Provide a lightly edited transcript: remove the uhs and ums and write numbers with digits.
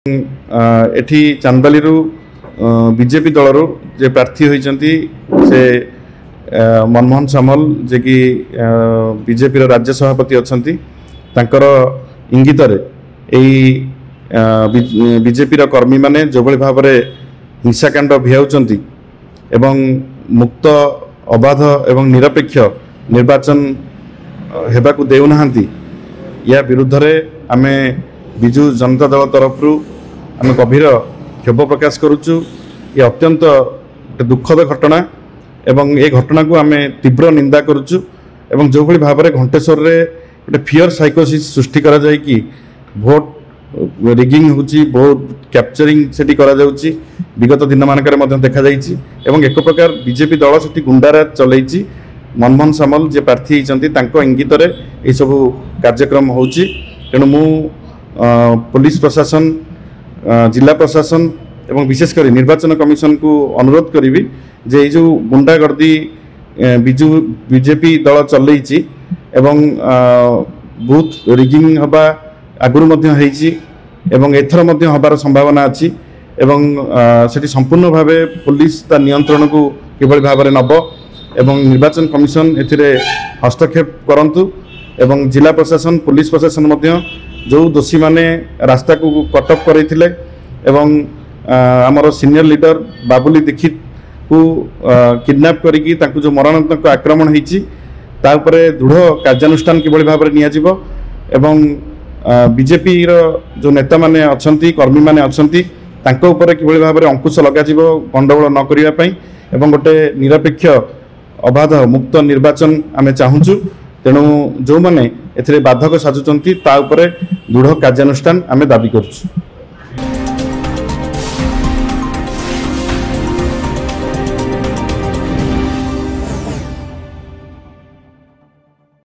एठी चांदबाली बीजेपी दल जे प्रार्थी होती से मनमोहन सामल जे कि बीजेपी राज्य सभापति अच्छा इंगित बीजेपी कर्मी माने जो भाव में हिंसाकांड भिआउचंती एवं मुक्त अबाध एवं निरपेक्ष निर्वाचन हेबाकु देउनाहांती या विरुद्ध रे आमे बिजु जनता दल तरफ आम गभीर क्षोभ प्रकाश करुचु। ये अत्यंत दुखद घटना एवं ये घटना को आम तीव्र निंदा करुचु एवं जो भाव में घंटेश्वर रे गोटे फियर साइकोसिस सृष्टि करा जाय कि भोट रिगिंग होची भोट कैप्चरिंग सेठी करा जाउची विगत दिन मानकर मध्य देखा जाइछि एवं एक प्रकार बीजेपी दल सेठी गुंडाराज चलैछि। मनमोहन सामल जे प्रार्थी होइछन्ति तांको इंगित रे ए सब कार्यक्रम होउछि। तेणु मु पुलिस प्रशासन जिला प्रशासन एवं विशेषकर निर्वाचन कमिशन को अनुरोध करी जे जो गुंडागर्दी बिजु बीजेपी दल चलैछि एवं बूथ रिगिंग हबा आगुरु मध्य हेछि एवं एथर मध्य हबार संभावना अछि एवं सेठी संपूर्ण भावे पुलिस ता नियंत्रण को किभଳି भाबरे नब एवं निर्वाचन कमिशन एथिरे हस्तक्षेप करंतु एवं जिला प्रशासन पुलिस प्रशासन मध्य जो दोषी माने रास्ता को कटअप करैथिले एवं आमर सीनियर लीडर बाबुली दीक्षित को किडनैप करिकी ताकु जो मरणात्मक आक्रमण होइछि ता उपरे दृढ़ कार्यानुष्ठान किभଳି भाबरे निया जिवो एवं बीजेपी रो जो नेता माने अछंती कर्मी माने अछंती तांको उपरे किभଳି भाबरे अंकुश लगा जिवो गंडगोल न करिया पई एवं गोटे निरपेक्ष अबाध मुक्त निर्वाचन आमे चाहूचु। तेणु जो माने एथिरे बाधक साजुचंती ता उपरे दृढ़ कार्यानुष्ठान आमे दाबी करछु।